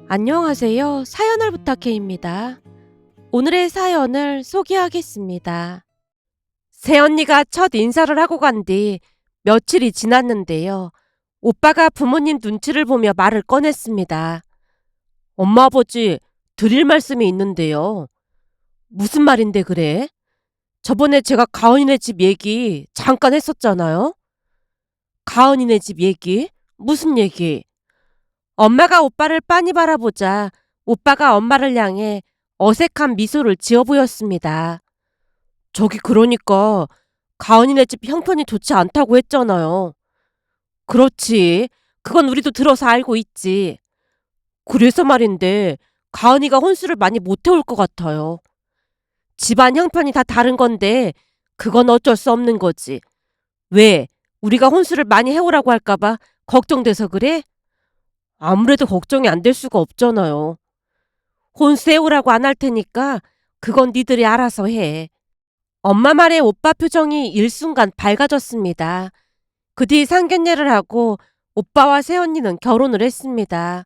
안녕하세요. 사연을 부탁해입니다. 오늘의 사연을 소개하겠습니다. 새언니가 첫 인사를 하고 간 뒤 며칠이 지났는데요. 오빠가 부모님 눈치를 보며 말을 꺼냈습니다. 엄마 아버지 드릴 말씀이 있는데요. 무슨 말인데 그래? 저번에 제가 가은이네 집 얘기 잠깐 했었잖아요. 가은이네 집 얘기? 무슨 얘기? 엄마가 오빠를 빤히 바라보자 오빠가 엄마를 향해 어색한 미소를 지어 보였습니다. 저기 그러니까 가은이네 집 형편이 좋지 않다고 했잖아요. 그렇지. 그건 우리도 들어서 알고 있지. 그래서 말인데 가은이가 혼수를 많이 못 해올 것 같아요. 집안 형편이 다 다른 건데 그건 어쩔 수 없는 거지. 왜? 우리가 혼수를 많이 해오라고 할까봐 걱정돼서 그래? 아무래도 걱정이 안 될 수가 없잖아요. 혼수 해오라고 안 할 테니까 그건 니들이 알아서 해. 엄마 말에 오빠 표정이 일순간 밝아졌습니다. 그 뒤 상견례를 하고 오빠와 새언니는 결혼을 했습니다.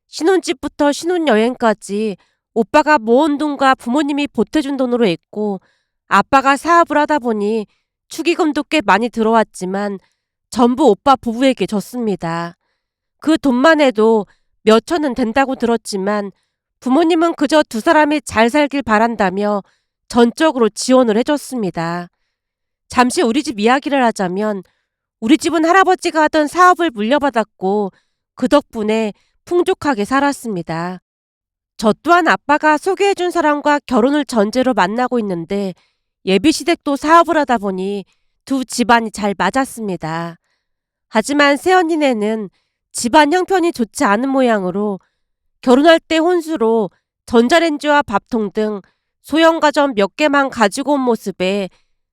신혼집부터 신혼여행까지 오빠가 모은 돈과 부모님이 보태준 돈으로 했고 아빠가 사업을 하다 보니 축의금도 꽤 많이 들어왔지만 전부 오빠 부부에게 줬습니다. 그 돈만 해도 몇 천은 된다고 들었지만 부모님은 그저 두 사람이 잘 살길 바란다며 전적으로 지원을 해줬습니다. 잠시 우리 집 이야기를 하자면 우리 집은 할아버지가 하던 사업을 물려받았고 그 덕분에 풍족하게 살았습니다. 저 또한 아빠가 소개해준 사람과 결혼을 전제로 만나고 있는데 예비시댁도 사업을 하다 보니 두 집안이 잘 맞았습니다. 하지만 새언니네는 집안 형편이 좋지 않은 모양으로 결혼할 때 혼수로 전자레인지와 밥통 등 소형 가전 몇 개만 가지고 온 모습에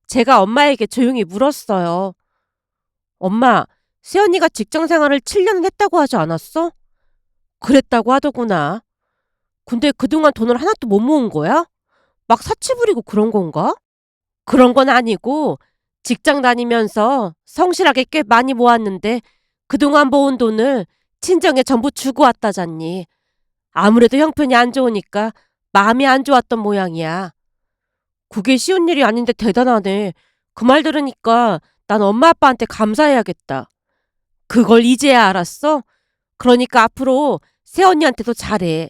제가 엄마에게 조용히 물었어요. 엄마, 새언니가 직장 생활을 7년 했다고 하지 않았어? 그랬다고 하더구나. 근데 그동안 돈을 하나도 못 모은 거야? 막 사치 부리고 그런 건가? 그런 건 아니고 직장 다니면서 성실하게 꽤 많이 모았는데 그동안 모은 돈을 친정에 전부 주고 왔다잖니. 아무래도 형편이 안 좋으니까 마음이 안 좋았던 모양이야. 그게 쉬운 일이 아닌데 대단하네. 그 말 들으니까 난 엄마 아빠한테 감사해야겠다. 그걸 이제야 알았어? 그러니까 앞으로 새언니한테도 잘해.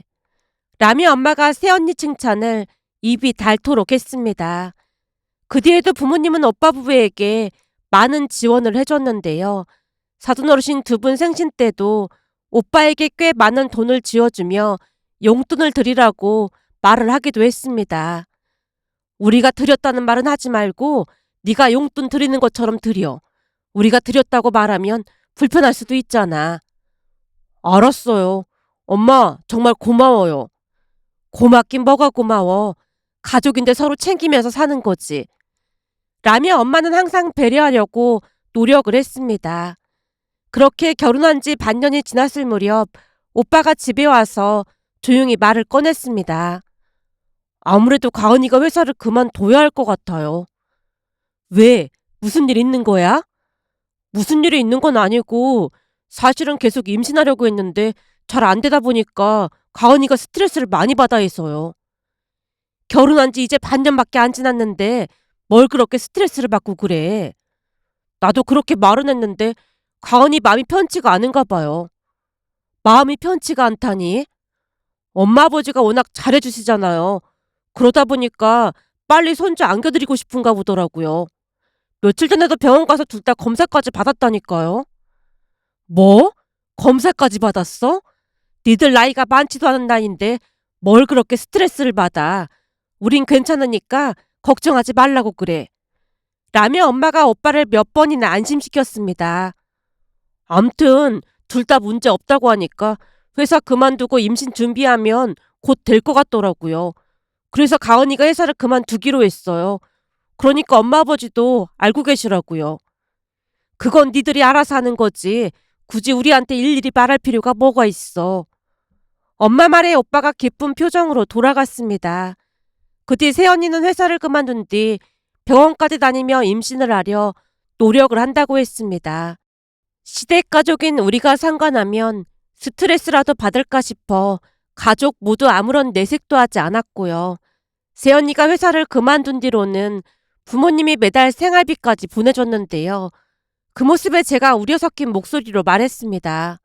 라며 엄마가 새언니 칭찬을 입이 닳도록 했습니다. 그 뒤에도 부모님은 오빠 부부에게 많은 지원을 해줬는데요. 사돈어르신 두 분 생신 때도 오빠에게 꽤 많은 돈을 쥐어주며 용돈을 드리라고 말을 하기도 했습니다. 우리가 드렸다는 말은 하지 말고 네가 용돈 드리는 것처럼 드려. 우리가 드렸다고 말하면 불편할 수도 있잖아. 알았어요. 엄마 정말 고마워요. 고맙긴 뭐가 고마워. 가족인데 서로 챙기면서 사는 거지. 라며 엄마는 항상 배려하려고 노력을 했습니다. 그렇게 결혼한 지 반년이 지났을 무렵 오빠가 집에 와서 조용히 말을 꺼냈습니다. 아무래도 가은이가 회사를 그만둬야 할 것 같아요. 왜? 무슨 일 있는 거야? 무슨 일이 있는 건 아니고 사실은 계속 임신하려고 했는데 잘 안 되다 보니까 가은이가 스트레스를 많이 받아 해서요. 결혼한 지 이제 반년밖에 안 지났는데 뭘 그렇게 스트레스를 받고 그래. 나도 그렇게 말은 했는데 가은이 마음이 편치가 않은가 봐요. 마음이 편치가 않다니? 엄마 아버지가 워낙 잘해주시잖아요. 그러다 보니까 빨리 손주 안겨드리고 싶은가 보더라고요. 며칠 전에도 병원 가서 둘 다 검사까지 받았다니까요. 뭐? 검사까지 받았어? 니들 나이가 많지도 않은 나이인데 뭘 그렇게 스트레스를 받아. 우린 괜찮으니까 걱정하지 말라고 그래. 라며 엄마가 오빠를 몇 번이나 안심시켰습니다. 암튼 둘 다 문제 없다고 하니까 회사 그만두고 임신 준비하면 곧 될 것 같더라고요. 그래서 가은이가 회사를 그만두기로 했어요. 그러니까 엄마 아버지도 알고 계시라고요. 그건 니들이 알아서 하는 거지. 굳이 우리한테 일일이 말할 필요가 뭐가 있어. 엄마 말에 오빠가 기쁜 표정으로 돌아갔습니다. 그 뒤 새언니는 회사를 그만둔 뒤 병원까지 다니며 임신을 하려 노력을 한다고 했습니다. 시댁 가족인 우리가 상관하면 스트레스라도 받을까 싶어 가족 모두 아무런 내색도 하지 않았고요. 새언니가 회사를 그만둔 뒤로는 부모님이 매달 생활비까지 보내줬는데요. 그 모습에 제가 우려 섞인 목소리로 말했습니다.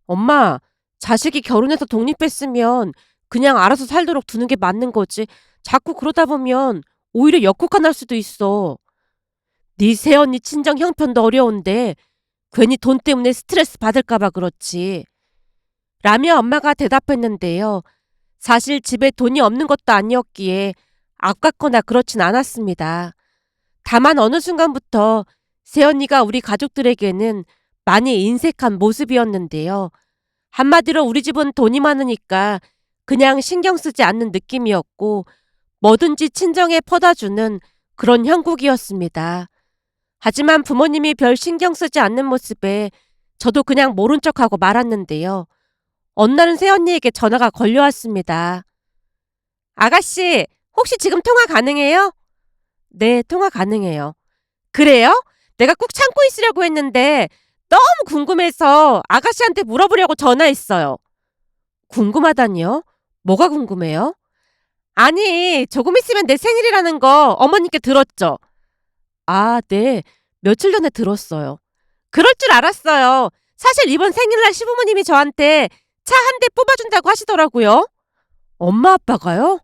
엄마, 자식이 결혼해서 독립했으면 그냥 알아서 살도록 두는 게 맞는 거지. 자꾸 그러다 보면 오히려 역효과 날 수도 있어. 네 새언니 친정 형편도 어려운데 괜히 돈 때문에 스트레스 받을까 봐 그렇지. 라며 엄마가 대답했는데요. 사실 집에 돈이 없는 것도 아니었기에 아깝거나 그렇진 않았습니다. 다만 어느 순간부터 새언니가 우리 가족들에게는 많이 인색한 모습이었는데요. 한마디로 우리 집은 돈이 많으니까 그냥 신경 쓰지 않는 느낌이었고 뭐든지 친정에 퍼다주는 그런 형국이었습니다. 하지만 부모님이 별 신경 쓰지 않는 모습에 저도 그냥 모른 척하고 말았는데요. 어느 날은 새언니에게 전화가 걸려왔습니다. 아가씨, 혹시 지금 통화 가능해요? 네, 통화 가능해요. 그래요? 내가 꾹 참고 있으려고 했는데 너무 궁금해서 아가씨한테 물어보려고 전화했어요. 궁금하다니요? 뭐가 궁금해요? 아니, 조금 있으면 내 생일이라는 거 어머님께 들었죠? 아, 네. 며칠 전에 들었어요. 그럴 줄 알았어요. 사실 이번 생일날 시부모님이 저한테 차 한 대 뽑아준다고 하시더라고요. 엄마 아빠가요?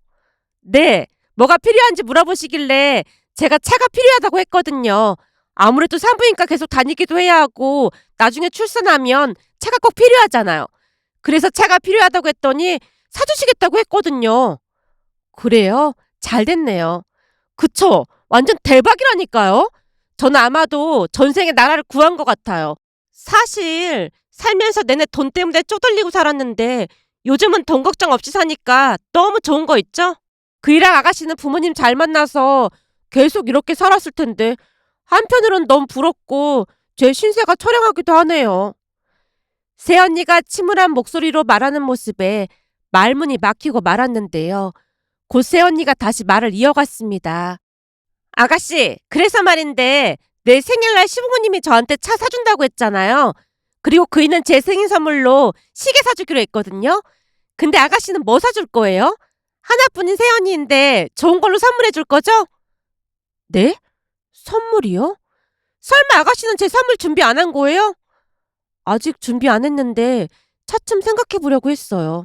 네. 뭐가 필요한지 물어보시길래 제가 차가 필요하다고 했거든요. 아무래도 산부인과 계속 다니기도 해야 하고 나중에 출산하면 차가 꼭 필요하잖아요. 그래서 차가 필요하다고 했더니 사주시겠다고 했거든요. 그래요? 잘 됐네요. 그쵸? 완전 대박이라니까요? 저는 아마도 전생에 나라를 구한 것 같아요. 사실 살면서 내내 돈 때문에 쪼들리고 살았는데 요즘은 돈 걱정 없이 사니까 너무 좋은 거 있죠? 그 일랑 아가씨는 부모님 잘 만나서 계속 이렇게 살았을 텐데 한편으론 너무 부럽고 제 신세가 처량하기도 하네요. 새언니가 침울한 목소리로 말하는 모습에 말문이 막히고 말았는데요. 곧 새언니가 다시 말을 이어갔습니다. 아가씨, 그래서 말인데 내 생일날 시부모님이 저한테 차 사준다고 했잖아요. 그리고 그이는 제 생일 선물로 시계 사주기로 했거든요. 근데 아가씨는 뭐 사줄 거예요? 하나뿐인 새언니인데 좋은 걸로 선물해 줄 거죠? 네? 선물이요? 설마 아가씨는 제 선물 준비 안 한 거예요? 아직 준비 안 했는데 차츰 생각해 보려고 했어요.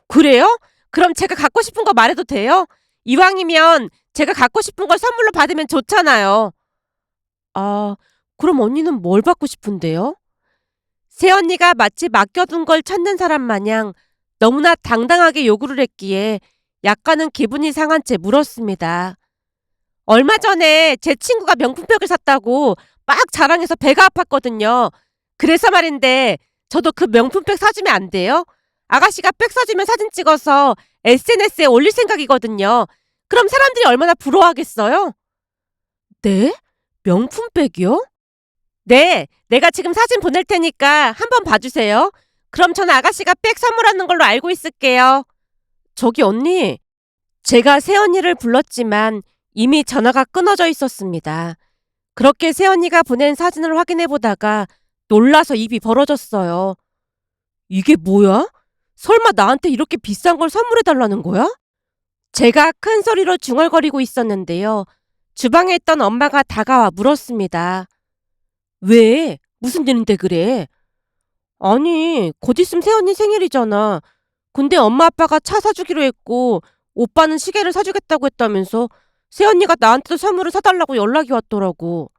그래요? 그럼 제가 갖고 싶은 거 말해도 돼요? 이왕이면 제가 갖고 싶은 걸 선물로 받으면 좋잖아요. 아, 그럼 언니는 뭘 받고 싶은데요? 새언니가 마치 맡겨둔 걸 찾는 사람 마냥 너무나 당당하게 요구를 했기에 약간은 기분이 상한 채 물었습니다. 얼마 전에 제 친구가 명품백을 샀다고 막 자랑해서 배가 아팠거든요. 그래서 말인데 저도 그 명품백 사주면 안 돼요? 아가씨가 백 사주면 사진 찍어서 SNS에 올릴 생각이거든요. 그럼 사람들이 얼마나 부러워하겠어요? 네? 명품백이요? 네, 내가 지금 사진 보낼 테니까 한번 봐주세요. 그럼 전 아가씨가 백 선물하는 걸로 알고 있을게요. 저기 언니, 제가 새언니를 불렀지만 이미 전화가 끊어져 있었습니다. 그렇게 새언니가 보낸 사진을 확인해 보다가 놀라서 입이 벌어졌어요. 이게 뭐야? 설마 나한테 이렇게 비싼 걸 선물해 달라는 거야? 제가 큰 소리로 중얼거리고 있었는데요. 주방에 있던 엄마가 다가와 물었습니다. 왜? 무슨 일인데 그래? 아니, 곧 있으면 새언니 생일이잖아. 근데 엄마 아빠가 차 사주기로 했고 오빠는 시계를 사주겠다고 했다면서 새언니가 나한테도 선물을 사달라고 연락이 왔더라고.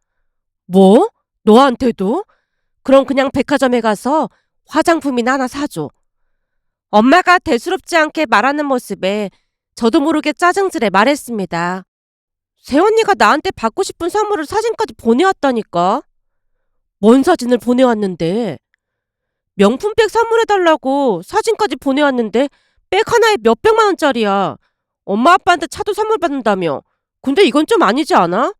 뭐? 너한테도? 그럼 그냥 백화점에 가서 화장품이나 하나 사줘. 엄마가 대수롭지 않게 말하는 모습에 저도 모르게 짜증스레 말했습니다. 새언니가 나한테 받고 싶은 선물을 사진까지 보내왔다니까. 뭔 사진을 보내왔는데? 명품백 선물해달라고 사진까지 보내왔는데 백 하나에 몇백만 원짜리야. 엄마 아빠한테 차도 선물 받는다며. 근데 이건 좀 아니지 않아?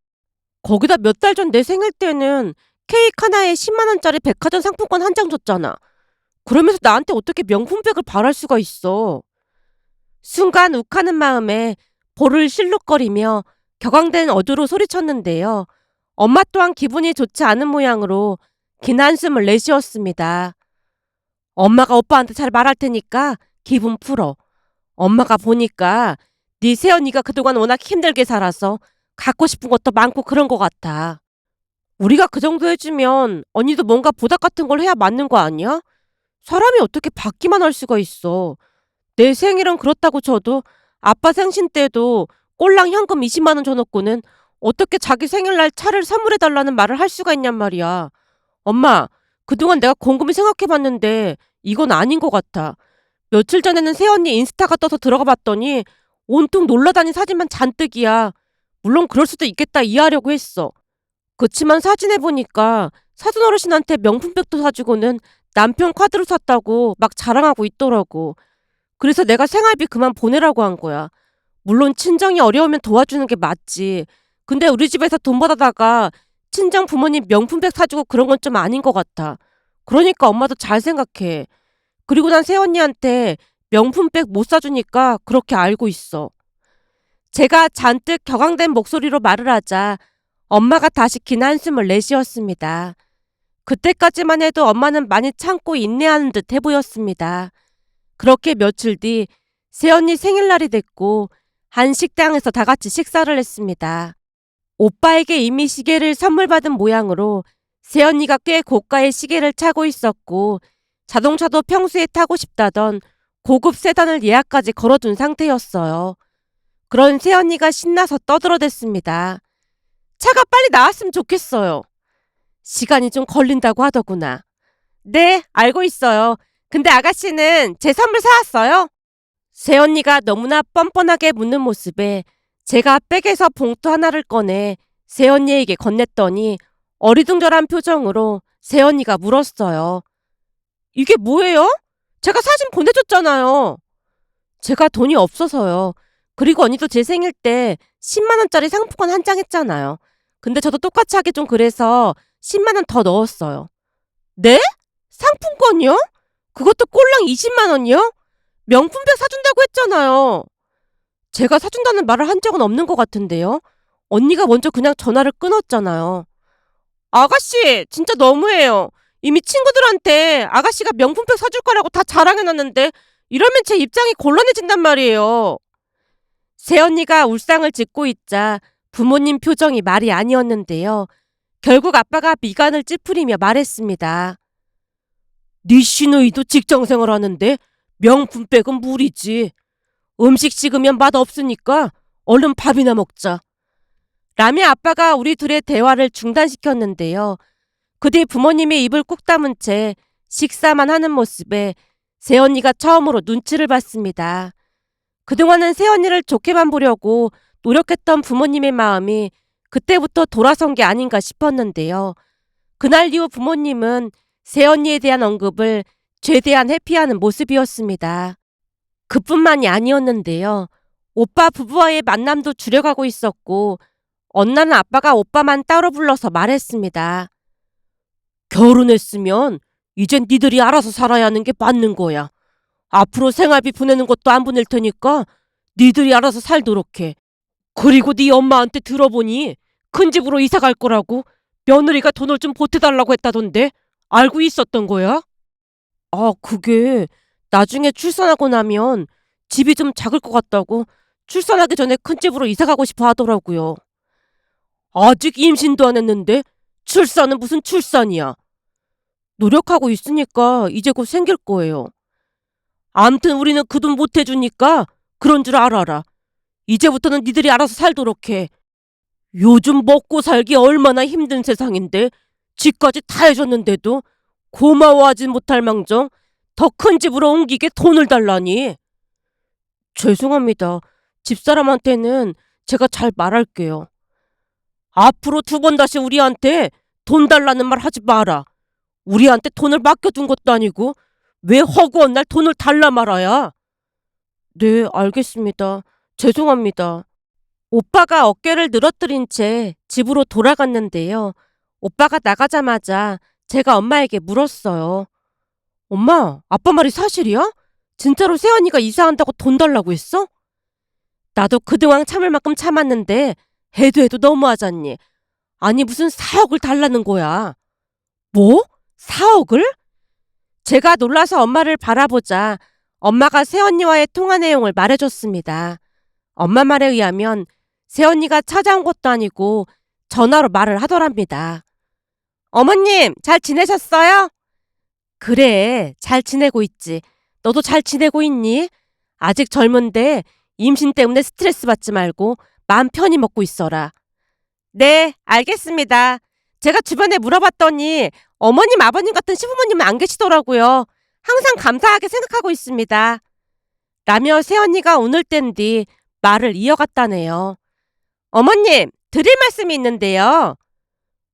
거기다 몇 달 전 내 생일 때는 케이크 하나에 10만 원짜리 백화점 상품권 한 장 줬잖아. 그러면서 나한테 어떻게 명품백을 바랄 수가 있어. 순간 욱하는 마음에 볼을 실룩거리며 격앙된 어조로 소리쳤는데요. 엄마 또한 기분이 좋지 않은 모양으로 긴 한숨을 내쉬었습니다. 엄마가 오빠한테 잘 말할 테니까 기분 풀어. 엄마가 보니까 네 새언니가 그동안 워낙 힘들게 살아서 갖고 싶은 것도 많고 그런 것 같아. 우리가 그 정도 해주면 언니도 뭔가 보답 같은 걸 해야 맞는 거 아니야? 사람이 어떻게 받기만 할 수가 있어. 내 생일은 그렇다고 쳐도 아빠 생신 때도 꼴랑 현금 20만 원 줘놓고는 어떻게 자기 생일날 차를 선물해달라는 말을 할 수가 있냔 말이야. 엄마, 그동안 내가 곰곰이 생각해봤는데 이건 아닌 것 같아. 며칠 전에는 새언니 인스타가 떠서 들어가 봤더니 온통 놀러다닌 사진만 잔뜩이야. 물론 그럴 수도 있겠다 이해하려고 했어. 그치만 사진에 보니까 사돈어르신한테 명품백도 사주고는 남편 카드로 샀다고 막 자랑하고 있더라고. 그래서 내가 생활비 그만 보내라고 한 거야. 물론 친정이 어려우면 도와주는 게 맞지. 근데 우리 집에서 돈 받아다가 친정 부모님 명품백 사주고 그런 건 좀 아닌 것 같아. 그러니까 엄마도 잘 생각해. 그리고 난 새언니한테 명품백 못 사주니까 그렇게 알고 있어. 제가 잔뜩 격앙된 목소리로 말을 하자 엄마가 다시 긴 한숨을 내쉬었습니다. 그때까지만 해도 엄마는 많이 참고 인내하는 듯 해 보였습니다. 그렇게 며칠 뒤 새언니 생일날이 됐고 한 식당에서 다 같이 식사를 했습니다. 오빠에게 이미 시계를 선물 받은 모양으로 새언니가 꽤 고가의 시계를 차고 있었고 자동차도 평소에 타고 싶다던 고급 세단을 예약까지 걸어둔 상태였어요. 그런 새언니가 신나서 떠들어댔습니다. 차가 빨리 나왔으면 좋겠어요. 시간이 좀 걸린다고 하더구나. 네, 알고 있어요. 근데 아가씨는 제 선물 사왔어요? 새언니가 너무나 뻔뻔하게 묻는 모습에 제가 백에서 봉투 하나를 꺼내 새언니에게 건넸더니 어리둥절한 표정으로 새언니가 물었어요. 이게 뭐예요? 제가 사진 보내줬잖아요. 제가 돈이 없어서요. 그리고 언니도 제 생일 때 10만 원짜리 상품권 한 장 했잖아요. 근데 저도 똑같이 하기 좀 그래서 10만 원 더 넣었어요. 네? 상품권이요? 그것도 꼴랑 20만 원이요? 명품백 사준다고 했잖아요. 제가 사준다는 말을 한 적은 없는 것 같은데요. 언니가 먼저 그냥 전화를 끊었잖아요. 아가씨, 진짜 너무해요. 이미 친구들한테 아가씨가 명품백 사줄 거라고 다 자랑해놨는데 이러면 제 입장이 곤란해진단 말이에요. 새언니가 울상을 짓고 있자 부모님 표정이 말이 아니었는데요. 결국 아빠가 미간을 찌푸리며 말했습니다. 네 시누이도 직장생활 하는데 명품백은 무리지. 음식 식으면 맛없으니까 얼른 밥이나 먹자. 라며 아빠가 우리 둘의 대화를 중단시켰는데요. 그 뒤 부모님이 입을 꾹 다문 채 식사만 하는 모습에 새언니가 처음으로 눈치를 봤습니다. 그동안은 새언니를 좋게만 보려고 노력했던 부모님의 마음이 그때부터 돌아선 게 아닌가 싶었는데요. 그날 이후 부모님은 새언니에 대한 언급을 최대한 회피하는 모습이었습니다. 그뿐만이 아니었는데요. 오빠 부부와의 만남도 줄여가고 있었고 어느 날은 아빠가 오빠만 따로 불러서 말했습니다. 결혼했으면 이젠 니들이 알아서 살아야 하는 게 맞는 거야. 앞으로 생활비 보내는 것도 안 보낼 테니까 니들이 알아서 살도록 해. 그리고 네 엄마한테 들어보니 큰 집으로 이사 갈 거라고 며느리가 돈을 좀 보태달라고 했다던데 알고 있었던 거야? 아, 그게 나중에 출산하고 나면 집이 좀 작을 것 같다고 출산하기 전에 큰 집으로 이사 가고 싶어 하더라고요. 아직 임신도 안 했는데 출산은 무슨 출산이야. 노력하고 있으니까 이제 곧 생길 거예요. 암튼 우리는 그 돈 못 해주니까 그런 줄 알아라. 이제부터는 니들이 알아서 살도록 해. 요즘 먹고 살기 얼마나 힘든 세상인데 집까지 다 해줬는데도 고마워하지 못할 망정 더 큰 집으로 옮기게 돈을 달라니. 죄송합니다. 집사람한테는 제가 잘 말할게요. 앞으로 두 번 다시 우리한테 돈 달라는 말 하지 마라. 우리한테 돈을 맡겨둔 것도 아니고 왜 허구한 날 돈을 달라 말아야? 네, 알겠습니다. 죄송합니다. 오빠가 어깨를 늘어뜨린 채 집으로 돌아갔는데요. 오빠가 나가자마자 제가 엄마에게 물었어요. 엄마, 아빠 말이 사실이야? 진짜로 새언니가 이사한다고 돈 달라고 했어? 나도 그동안 참을 만큼 참았는데 해도 너무하잖니. 아니 무슨 4억을 달라는 거야. 뭐? 4억을? 제가 놀라서 엄마를 바라보자 엄마가 새언니와의 통화 내용을 말해줬습니다. 엄마 말에 의하면 새언니가 찾아온 것도 아니고 전화로 말을 하더랍니다. 어머님, 잘 지내셨어요? 그래, 잘 지내고 있지. 너도 잘 지내고 있니? 아직 젊은데 임신 때문에 스트레스 받지 말고 마음 편히 먹고 있어라. 네, 알겠습니다. 제가 주변에 물어봤더니 어머님, 아버님 같은 시부모님은 안 계시더라고요. 항상 감사하게 생각하고 있습니다. 라며 새언니가 오늘 땐 뒤 말을 이어갔다네요. 어머님, 드릴 말씀이 있는데요.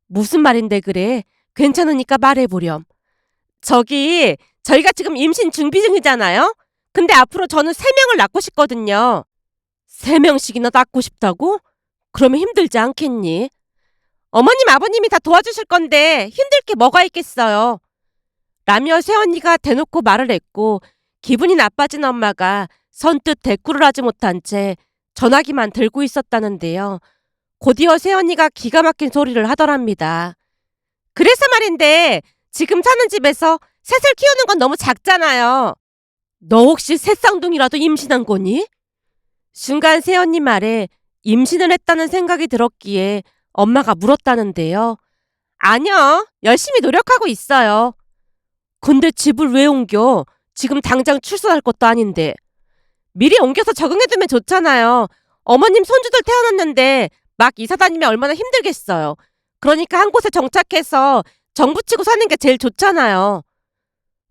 무슨 말인데 그래? 괜찮으니까 말해보렴. 저희가 지금 임신 준비 중이잖아요? 근데 앞으로 저는 3명을 낳고 싶거든요. 3명씩이나 낳고 싶다고? 그러면 힘들지 않겠니? 어머님, 아버님이 다 도와주실 건데 힘들 게 뭐가 있겠어요. 라며 새언니가 대놓고 말을 했고 기분이 나빠진 엄마가 선뜻 대꾸를 하지 못한 채 전화기만 들고 있었다는데요. 곧이어 새언니가 기가 막힌 소리를 하더랍니다. 그래서 말인데 지금 사는 집에서 셋을 키우는 건 너무 작잖아요. 너 혹시 셋쌍둥이라도 임신한 거니? 순간 새언니 말에 임신을 했다는 생각이 들었기에 엄마가 물었다는데요. 아니요. 열심히 노력하고 있어요. 근데 집을 왜 옮겨? 지금 당장 출산할 것도 아닌데. 미리 옮겨서 적응해두면 좋잖아요. 어머님 손주들 태어났는데 막 이사 다니면 얼마나 힘들겠어요. 그러니까 한 곳에 정착해서 정부치고 사는 게 제일 좋잖아요.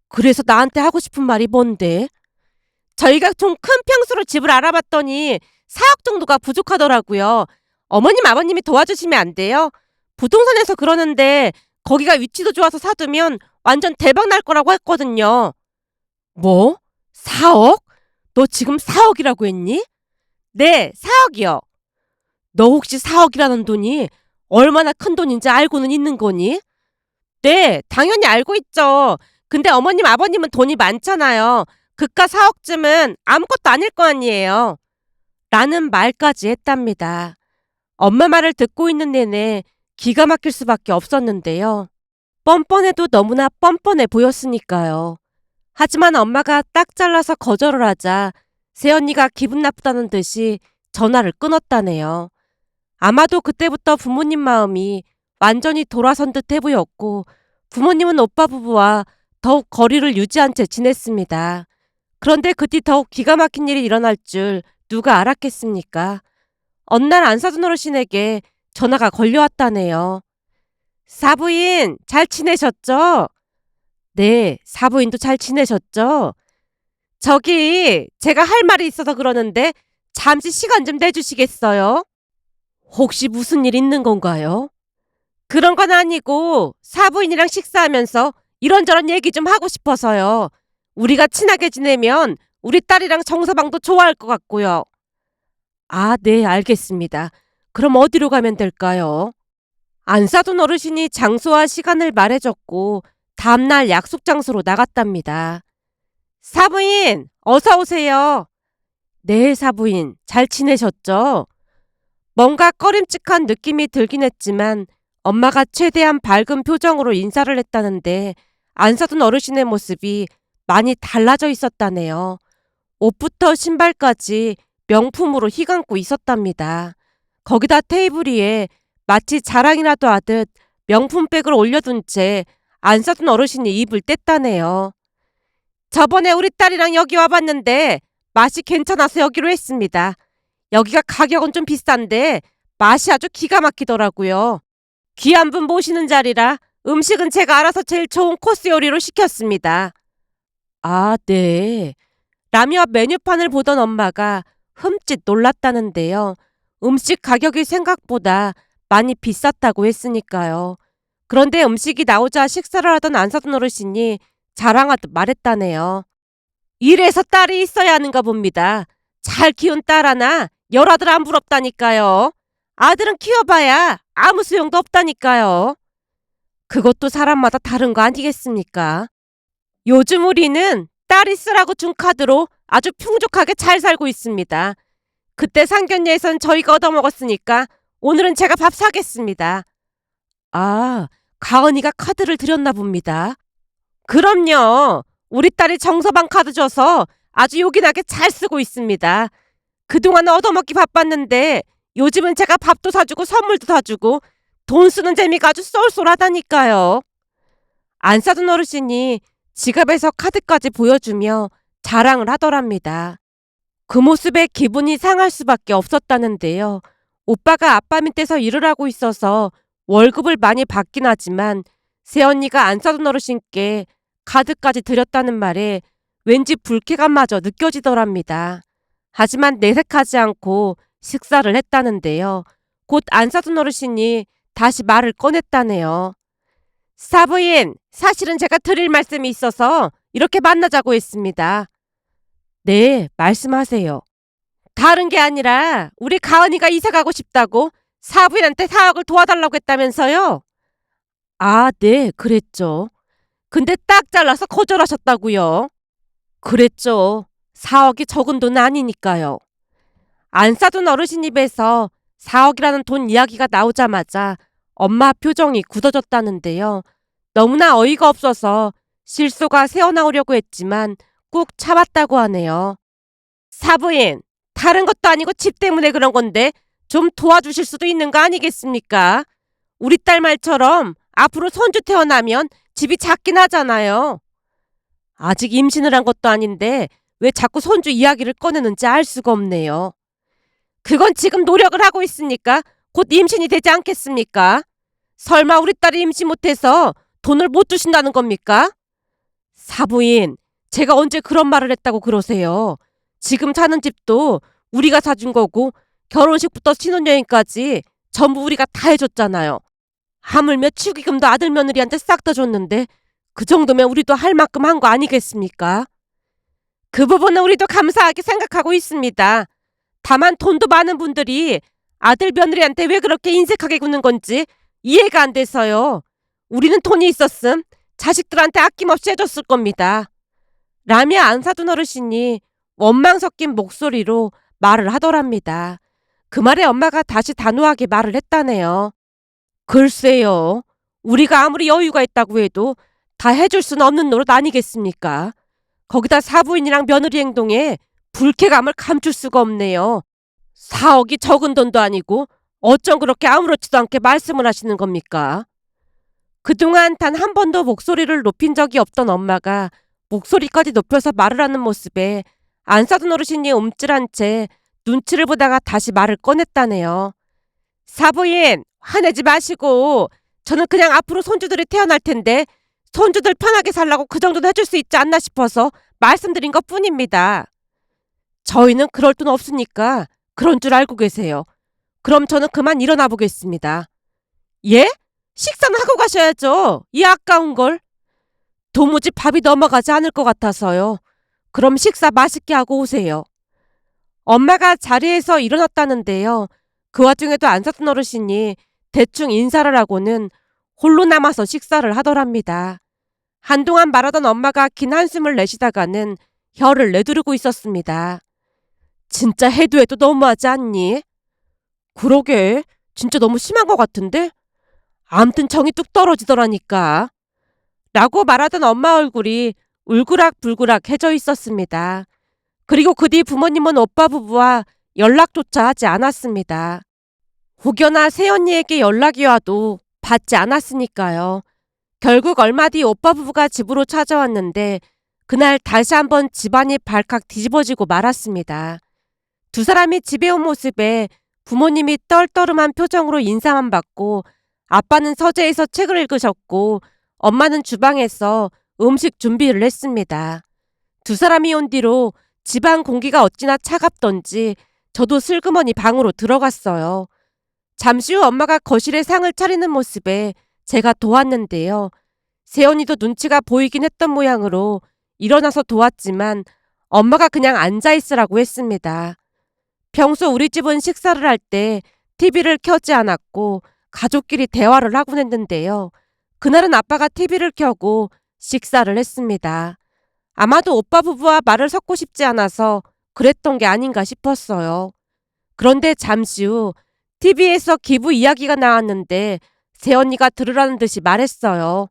그래서 나한테 하고 싶은 말이 뭔데? 저희가 좀 큰 평수로 집을 알아봤더니 4억 정도가 부족하더라고요. 어머님, 아버님이 도와주시면 안 돼요? 부동산에서 그러는데 거기가 위치도 좋아서 사두면 완전 대박 날 거라고 했거든요. 뭐? 4억? 너 지금 4억이라고 했니? 네, 4억이요. 너 혹시 4억이라는 돈이 얼마나 큰 돈인지 알고는 있는 거니? 네, 당연히 알고 있죠. 근데 어머님, 아버님은 돈이 많잖아요. 그깟 4억쯤은 아무것도 아닐 거 아니에요. 라는 말까지 했답니다. 엄마 말을 듣고 있는 내내 기가 막힐 수밖에 없었는데요. 뻔뻔해도 너무나 뻔뻔해 보였으니까요. 하지만 엄마가 딱 잘라서 거절을 하자 새언니가 기분 나쁘다는 듯이 전화를 끊었다네요. 아마도 그때부터 부모님 마음이 완전히 돌아선 듯해 보였고 부모님은 오빠 부부와 더욱 거리를 유지한 채 지냈습니다. 그런데 그 뒤 더욱 기가 막힌 일이 일어날 줄 누가 알았겠습니까? 어느 날 안사돈 어르신에게 전화가 걸려왔다네요. 사부인, 잘 지내셨죠? 네, 사부인도 잘 지내셨죠? 저기, 제가 할 말이 있어서 그러는데 잠시 시간 좀 내주시겠어요? 혹시 무슨 일 있는 건가요? 그런 건 아니고 사부인이랑 식사하면서 이런저런 얘기 좀 하고 싶어서요. 우리가 친하게 지내면 우리 딸이랑 정서방도 좋아할 것 같고요. 아, 네, 알겠습니다. 그럼 어디로 가면 될까요? 안사돈 어르신이 장소와 시간을 말해줬고 다음날 약속 장소로 나갔답니다. 사부인, 어서 오세요. 네, 사부인, 잘 지내셨죠? 뭔가 꺼림칙한 느낌이 들긴 했지만 엄마가 최대한 밝은 표정으로 인사를 했다는데 안사돈 어르신의 모습이 많이 달라져 있었다네요. 옷부터 신발까지 명품으로 휘감고 있었답니다. 거기다 테이블 위에 마치 자랑이라도 하듯 명품백을 올려둔 채 안사돈 어르신이 입을 뗐다네요. 저번에 우리 딸이랑 여기 와봤는데 맛이 괜찮아서 여기로 했습니다. 여기가 가격은 좀 비싼데 맛이 아주 기가 막히더라고요. 귀한 분 모시는 자리라 음식은 제가 알아서 제일 좋은 코스 요리로 시켰습니다. 아, 네. 라며 메뉴판을 보던 엄마가 흠칫 놀랐다는데요. 음식 가격이 생각보다 많이 비쌌다고 했으니까요. 그런데 음식이 나오자 식사를 하던 안사돈 어르신이 자랑하듯 말했다네요. 이래서 딸이 있어야 하는가 봅니다. 잘 키운 딸 하나 열아들 안 부럽다니까요. 아들은 키워봐야 아무 소용도 없다니까요. 그것도 사람마다 다른 거 아니겠습니까? 요즘 우리는 딸이 쓰라고 준 카드로 아주 풍족하게 잘 살고 있습니다. 그때 상견례에선 저희가 얻어먹었으니까 오늘은 제가 밥 사겠습니다. 아, 가은이가 카드를 드렸나 봅니다. 그럼요. 우리 딸이 정서방 카드 줘서 아주 요긴하게 잘 쓰고 있습니다. 그동안 얻어먹기 바빴는데 요즘은 제가 밥도 사주고 선물도 사주고 돈 쓰는 재미가 아주 쏠쏠하다니까요. 안 사둔 어르신이 지갑에서 카드까지 보여주며 자랑을 하더랍니다. 그 모습에 기분이 상할 수밖에 없었다는데요. 오빠가 아빠 밑에서 일을 하고 있어서 월급을 많이 받긴 하지만 새언니가 안 사둔 어르신께 카드까지 드렸다는 말에 왠지 불쾌감마저 느껴지더랍니다. 하지만 내색하지 않고 식사를 했다는데요. 곧 안 사둔 어르신이 다시 말을 꺼냈다네요. 사부인, 사실은 제가 드릴 말씀이 있어서 이렇게 만나자고 했습니다. 네, 말씀하세요. 다른 게 아니라 우리 가은이가 이사 가고 싶다고 사부인한테 사억을 도와달라고 했다면서요? 아, 네, 그랬죠. 근데 딱 잘라서 거절하셨다고요. 그랬죠. 4억이 적은 돈 아니니까요. 안 사둔 어르신 입에서 4억이라는 돈 이야기가 나오자마자 엄마 표정이 굳어졌다는데요. 너무나 어이가 없어서 실소가 새어나오려고 했지만 꾹 참았다고 하네요. 사부인, 다른 것도 아니고 집 때문에 그런 건데 좀 도와주실 수도 있는 거 아니겠습니까? 우리 딸 말처럼 앞으로 손주 태어나면 집이 작긴 하잖아요. 아직 임신을 한 것도 아닌데 왜 자꾸 손주 이야기를 꺼내는지 알 수가 없네요. 그건 지금 노력을 하고 있으니까 곧 임신이 되지 않겠습니까? 설마 우리 딸이 임신 못해서 돈을 못 주신다는 겁니까? 사부인, 제가 언제 그런 말을 했다고 그러세요? 지금 사는 집도 우리가 사준 거고 결혼식부터 신혼여행까지 전부 우리가 다 해줬잖아요. 하물며 축의금도 아들 며느리한테 싹 다 줬는데 그 정도면 우리도 할 만큼 한 거 아니겠습니까? 그 부분은 우리도 감사하게 생각하고 있습니다. 다만 돈도 많은 분들이 아들 며느리한테 왜 그렇게 인색하게 구는 건지 이해가 안 돼서요. 우리는 돈이 있었음 자식들한테 아낌없이 해줬을 겁니다. 라며 안 사둔 어르신이 원망 섞인 목소리로 말을 하더랍니다. 그 말에 엄마가 다시 단호하게 말을 했다네요. 글쎄요. 우리가 아무리 여유가 있다고 해도 다 해줄 수는 없는 노릇 아니겠습니까? 거기다 사부인이랑 며느리 행동에 불쾌감을 감출 수가 없네요. 4억이 적은 돈도 아니고 어쩜 그렇게 아무렇지도 않게 말씀을 하시는 겁니까? 그동안 단 한 번도 목소리를 높인 적이 없던 엄마가 목소리까지 높여서 말을 하는 모습에 안 사둔 어르신이 움찔한 채 눈치를 보다가 다시 말을 꺼냈다네요. 사부인, 화내지 마시고 저는 그냥 앞으로 손주들이 태어날 텐데 손주들 편하게 살라고 그 정도는 해줄 수 있지 않나 싶어서 말씀드린 것 뿐입니다. 저희는 그럴 돈 없으니까 그런 줄 알고 계세요. 그럼 저는 그만 일어나 보겠습니다. 예? 식사는 하고 가셔야죠. 이 아까운 걸. 도무지 밥이 넘어가지 않을 것 같아서요. 그럼 식사 맛있게 하고 오세요. 엄마가 자리에서 일어났다는데요. 그 와중에도 안 사둔 어르신이 대충 인사를 하고는 홀로 남아서 식사를 하더랍니다. 한동안 말하던 엄마가 긴 한숨을 내쉬다가는 혀를 내두르고 있었습니다. 진짜 해도 해도 너무하지 않니? 그러게, 진짜 너무 심한 것 같은데? 암튼 정이 뚝 떨어지더라니까. 라고 말하던 엄마 얼굴이 울그락불그락 해져 있었습니다. 그리고 그 뒤 부모님은 오빠 부부와 연락조차 하지 않았습니다. 혹여나 새언니에게 연락이 와도 받지 않았으니까요. 결국 얼마 뒤 오빠 부부가 집으로 찾아왔는데 그날 다시 한번 집안이 발칵 뒤집어지고 말았습니다. 두 사람이 집에 온 모습에 부모님이 떨떠름한 표정으로 인사만 받고 아빠는 서재에서 책을 읽으셨고 엄마는 주방에서 음식 준비를 했습니다. 두 사람이 온 뒤로 집안 공기가 어찌나 차갑던지 저도 슬그머니 방으로 들어갔어요. 잠시 후 엄마가 거실에 상을 차리는 모습에 제가 도왔는데요. 세연이도 눈치가 보이긴 했던 모양으로 일어나서 도왔지만 엄마가 그냥 앉아있으라고 했습니다. 평소 우리 집은 식사를 할 때 TV를 켜지 않았고 가족끼리 대화를 하곤 했는데요. 그날은 아빠가 TV를 켜고 식사를 했습니다. 아마도 오빠 부부와 말을 섞고 싶지 않아서 그랬던 게 아닌가 싶었어요. 그런데 잠시 후 TV에서 기부 이야기가 나왔는데 새언니가 들으라는 듯이 말했어요.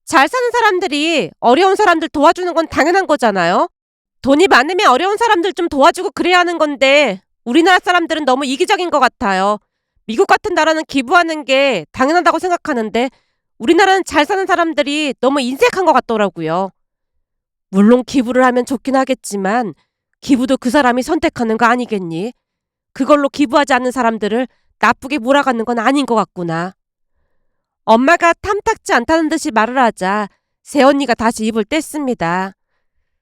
잘 사는 사람들이 어려운 사람들 도와주는 건 당연한 거잖아요. 돈이 많으면 어려운 사람들 좀 도와주고 그래야 하는 건데 우리나라 사람들은 너무 이기적인 것 같아요. 미국 같은 나라는 기부하는 게 당연하다고 생각하는데 우리나라는 잘 사는 사람들이 너무 인색한 것 같더라고요. 물론 기부를 하면 좋긴 하겠지만 기부도 그 사람이 선택하는 거 아니겠니? 그걸로 기부하지 않는 사람들을 나쁘게 몰아가는 건 아닌 것 같구나. 엄마가 탐탁지 않다는 듯이 말을 하자 새언니가 다시 입을 뗐습니다.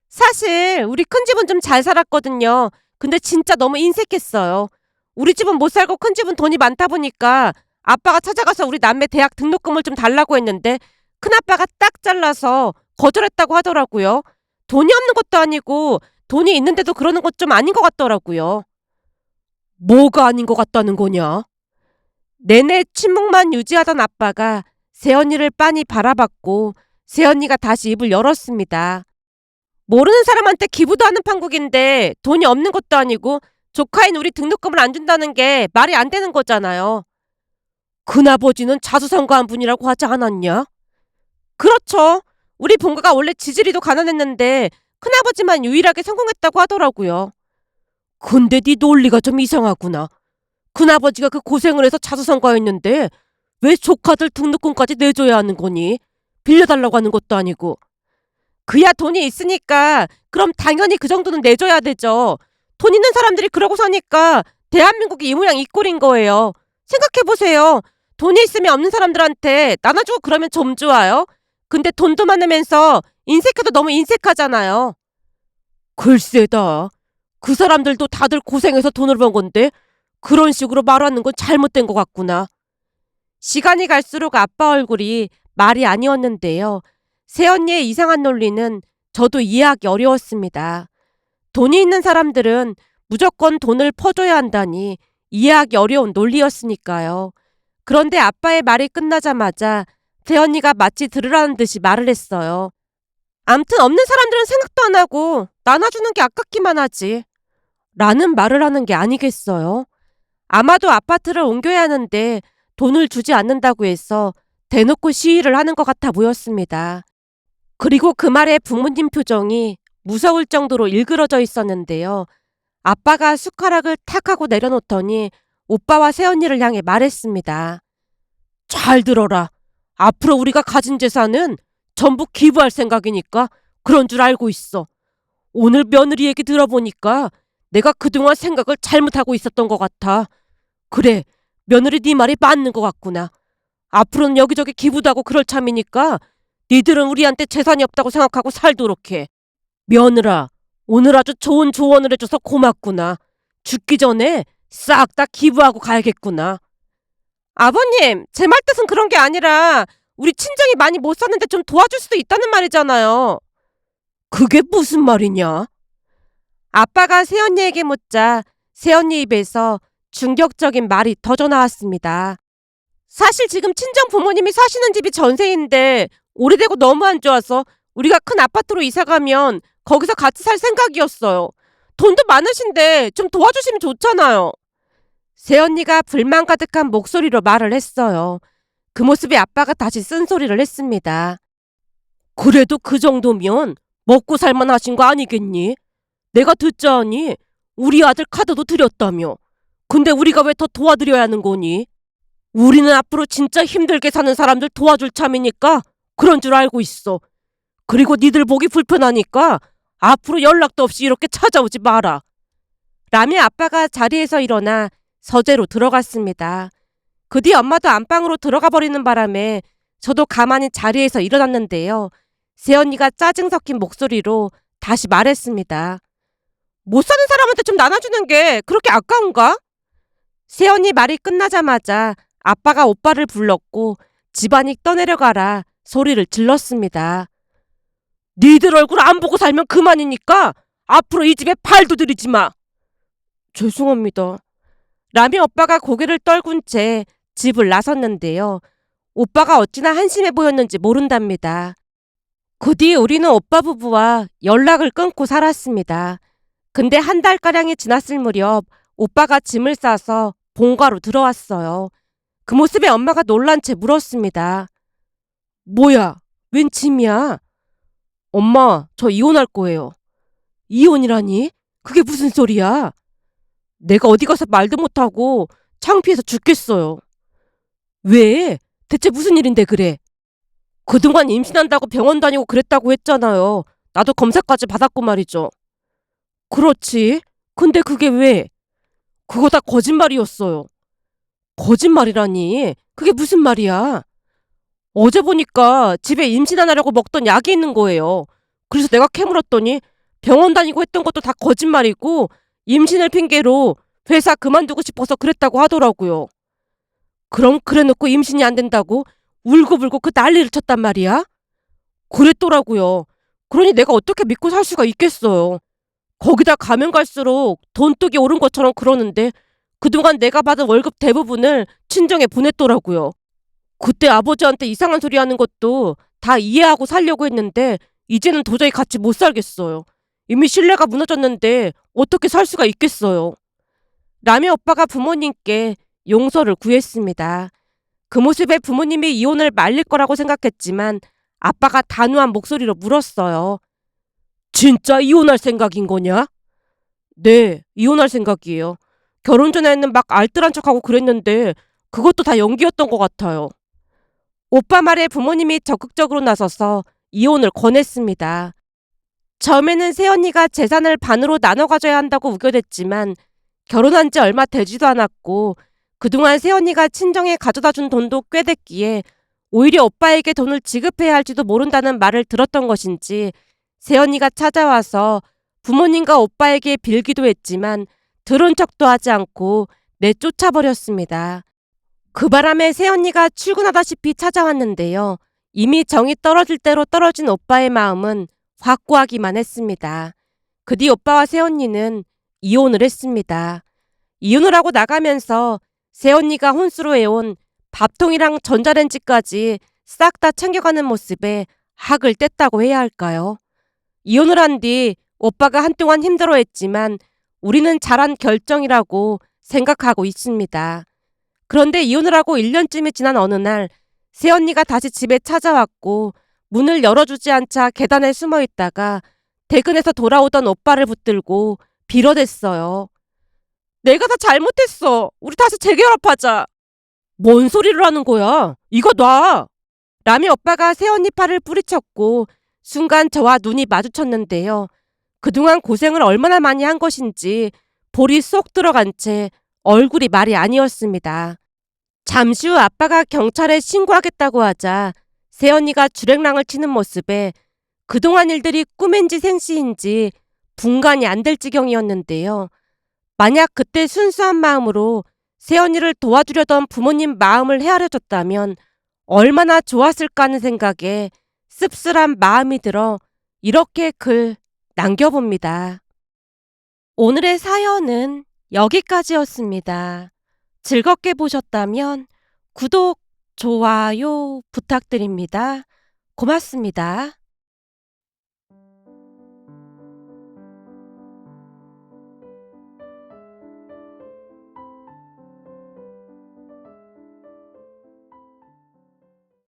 사실 우리 큰 집은 좀 잘 살았거든요. 근데 진짜 너무 인색했어요. 우리 집은 못 살고 큰 집은 돈이 많다 보니까 아빠가 찾아가서 우리 남매 대학 등록금을 좀 달라고 했는데 큰아빠가 딱 잘라서 거절했다고 하더라고요. 돈이 없는 것도 아니고 돈이 있는데도 그러는 것 좀 아닌 것 같더라고요. 뭐가 아닌 것 같다는 거냐? 내내 침묵만 유지하던 아빠가 새언니를 빤히 바라봤고 새언니가 다시 입을 열었습니다. 모르는 사람한테 기부도 하는 판국인데 돈이 없는 것도 아니고 조카인 우리 등록금을 안 준다는 게 말이 안 되는 거잖아요. 큰아버지는 자수성가한 분이라고 하지 않았냐? 그렇죠. 우리 본가가 원래 지지리도 가난했는데 큰아버지만 유일하게 성공했다고 하더라고요. 근데 네 논리가 좀 이상하구나. 큰아버지가 그 고생을 해서 자수성가했는데 왜 조카들 등록금까지 내줘야 하는 거니? 빌려달라고 하는 것도 아니고. 그야 돈이 있으니까 그럼 당연히 그 정도는 내줘야 되죠. 돈 있는 사람들이 그러고 사니까 대한민국이 이 모양 이 꼴인 거예요. 생각해보세요. 돈이 있으면 없는 사람들한테 나눠주고 그러면 좀 좋아요. 근데 돈도 많으면서 인색해도 너무 인색하잖아요. 글쎄다. 그 사람들도 다들 고생해서 돈을 번 건데 그런 식으로 말하는 건 잘못된 것 같구나. 시간이 갈수록 아빠 얼굴이 말이 아니었는데요. 새언니의 이상한 논리는 저도 이해하기 어려웠습니다. 돈이 있는 사람들은 무조건 돈을 퍼줘야 한다니 이해하기 어려운 논리였으니까요. 그런데 아빠의 말이 끝나자마자 새언니가 마치 들으라는 듯이 말을 했어요. 암튼 없는 사람들은 생각도 안 하고 나눠주는 게 아깝기만 하지. 라는 말을 하는 게 아니겠어요? 아마도 아파트를 옮겨야 하는데 돈을 주지 않는다고 해서 대놓고 시위를 하는 것 같아 보였습니다. 그리고 그 말에 부모님 표정이 무서울 정도로 일그러져 있었는데요. 아빠가 숟가락을 탁 하고 내려놓더니 오빠와 새언니를 향해 말했습니다. 잘 들어라. 앞으로 우리가 가진 재산은 전부 기부할 생각이니까 그런 줄 알고 있어. 오늘 며느리 얘기 들어보니까 내가 그동안 생각을 잘못하고 있었던 것 같아. 그래, 며느리 네 말이 맞는 것 같구나. 앞으로는 여기저기 기부도 하고 그럴 참이니까 니들은 우리한테 재산이 없다고 생각하고 살도록 해. 며느라, 오늘 아주 좋은 조언을 해줘서 고맙구나. 죽기 전에 싹 다 기부하고 가야겠구나. 아버님, 제 말 뜻은 그런 게 아니라 우리 친정이 많이 못 사는데 좀 도와줄 수도 있다는 말이잖아요. 그게 무슨 말이냐? 아빠가 새언니에게 묻자 새언니 입에서 충격적인 말이 터져 나왔습니다. 사실 지금 친정 부모님이 사시는 집이 전세인데 오래되고 너무 안 좋아서 우리가 큰 아파트로 이사 가면 거기서 같이 살 생각이었어요. 돈도 많으신데 좀 도와주시면 좋잖아요. 새언니가 불만 가득한 목소리로 말을 했어요. 그 모습에 아빠가 다시 쓴소리를 했습니다. 그래도 그 정도면 먹고 살만 하신 거 아니겠니? 내가 듣자하니 우리 아들 카드도 드렸다며. 근데 우리가 왜 더 도와드려야 하는 거니? 우리는 앞으로 진짜 힘들게 사는 사람들 도와줄 참이니까 그런 줄 알고 있어. 그리고 니들 보기 불편하니까 앞으로 연락도 없이 이렇게 찾아오지 마라. 라며 아빠가 자리에서 일어나 서재로 들어갔습니다. 그 뒤 엄마도 안방으로 들어가 버리는 바람에 저도 가만히 자리에서 일어났는데요. 새언니가 짜증 섞인 목소리로 다시 말했습니다. 못 사는 사람한테 좀 나눠주는 게 그렇게 아까운가? 새언니 말이 끝나자마자 아빠가 오빠를 불렀고 집안이 떠내려가라 소리를 질렀습니다. 니들 얼굴 안 보고 살면 그만이니까 앞으로 이 집에 발도 들이지 마. 죄송합니다. 라며 오빠가 고개를 떨군 채 집을 나섰는데요. 오빠가 어찌나 한심해 보였는지 모른답니다. 그 뒤 우리는 오빠 부부와 연락을 끊고 살았습니다. 근데 한 달가량이 지났을 무렵 오빠가 짐을 싸서 본가로 들어왔어요. 그 모습에 엄마가 놀란 채 물었습니다. 뭐야? 웬 짐이야? 엄마, 저 이혼할 거예요. 이혼이라니? 그게 무슨 소리야? 내가 어디 가서 말도 못하고 창피해서 죽겠어요. 왜? 대체 무슨 일인데 그래? 그동안 임신한다고 병원 다니고 그랬다고 했잖아요. 나도 검사까지 받았고 말이죠. 그렇지. 근데 그게 왜? 그거 다 거짓말이었어요. 거짓말이라니? 그게 무슨 말이야? 어제 보니까 집에 임신하느라고 먹던 약이 있는 거예요. 그래서 내가 캐물었더니 병원 다니고 했던 것도 다 거짓말이고 임신을 핑계로 회사 그만두고 싶어서 그랬다고 하더라고요. 그럼 그래 놓고 임신이 안 된다고 울고불고 그 난리를 쳤단 말이야? 그랬더라고요. 그러니 내가 어떻게 믿고 살 수가 있겠어요. 거기다 가면 갈수록 돈독이 오른 것처럼 그러는데 그동안 내가 받은 월급 대부분을 친정에 보냈더라고요. 그때 아버지한테 이상한 소리 하는 것도 다 이해하고 살려고 했는데 이제는 도저히 같이 못 살겠어요. 이미 신뢰가 무너졌는데 어떻게 살 수가 있겠어요. 라며 오빠가 부모님께 용서를 구했습니다. 그 모습에 부모님이 이혼을 말릴 거라고 생각했지만 아빠가 단호한 목소리로 물었어요. 진짜 이혼할 생각인 거냐? 네, 이혼할 생각이에요. 결혼 전에는 막 알뜰한 척하고 그랬는데 그것도 다 연기였던 것 같아요. 오빠 말에 부모님이 적극적으로 나서서 이혼을 권했습니다. 처음에는 새언니가 재산을 반으로 나눠 가져야 한다고 우겨댔지만 결혼한 지 얼마 되지도 않았고 그동안 새언니가 친정에 가져다 준 돈도 꽤 됐기에 오히려 오빠에게 돈을 지급해야 할지도 모른다는 말을 들었던 것인지 새언니가 찾아와서 부모님과 오빠에게 빌기도 했지만 들은 척도 하지 않고 내쫓아버렸습니다. 그 바람에 새언니가 출근하다시피 찾아왔는데요. 이미 정이 떨어질 대로 떨어진 오빠의 마음은 확고하기만 했습니다. 그 뒤 오빠와 새언니는 이혼을 했습니다. 이혼을 하고 나가면서 새언니가 혼수로 해온 밥통이랑 전자레인지까지 싹 다 챙겨가는 모습에 학을 뗐다고 해야 할까요? 이혼을 한 뒤 오빠가 한동안 힘들어했지만 우리는 잘한 결정이라고 생각하고 있습니다. 그런데 이혼을 하고 1년쯤이 지난 어느 날 새언니가 다시 집에 찾아왔고 문을 열어주지 않자 계단에 숨어 있다가 퇴근해서 돌아오던 오빠를 붙들고 빌어댔어요. 내가 다 잘못했어. 우리 다시 재결합하자. 뭔 소리를 하는 거야? 이거 놔. 라며 오빠가 새언니 팔을 뿌리쳤고 순간 저와 눈이 마주쳤는데요. 그동안 고생을 얼마나 많이 한 것인지 볼이 쏙 들어간 채 얼굴이 말이 아니었습니다. 잠시 후 아빠가 경찰에 신고하겠다고 하자 새언니가 주랭랑을 치는 모습에 그동안 일들이 꿈인지 생시인지 분간이 안 될 지경이었는데요. 만약 그때 순수한 마음으로 새언니를 도와주려던 부모님 마음을 헤아려줬다면 얼마나 좋았을까 하는 생각에 씁쓸한 마음이 들어 이렇게 글 남겨봅니다. 오늘의 사연은 여기까지였습니다. 즐겁게 보셨다면 구독, 좋아요 부탁드립니다. 고맙습니다.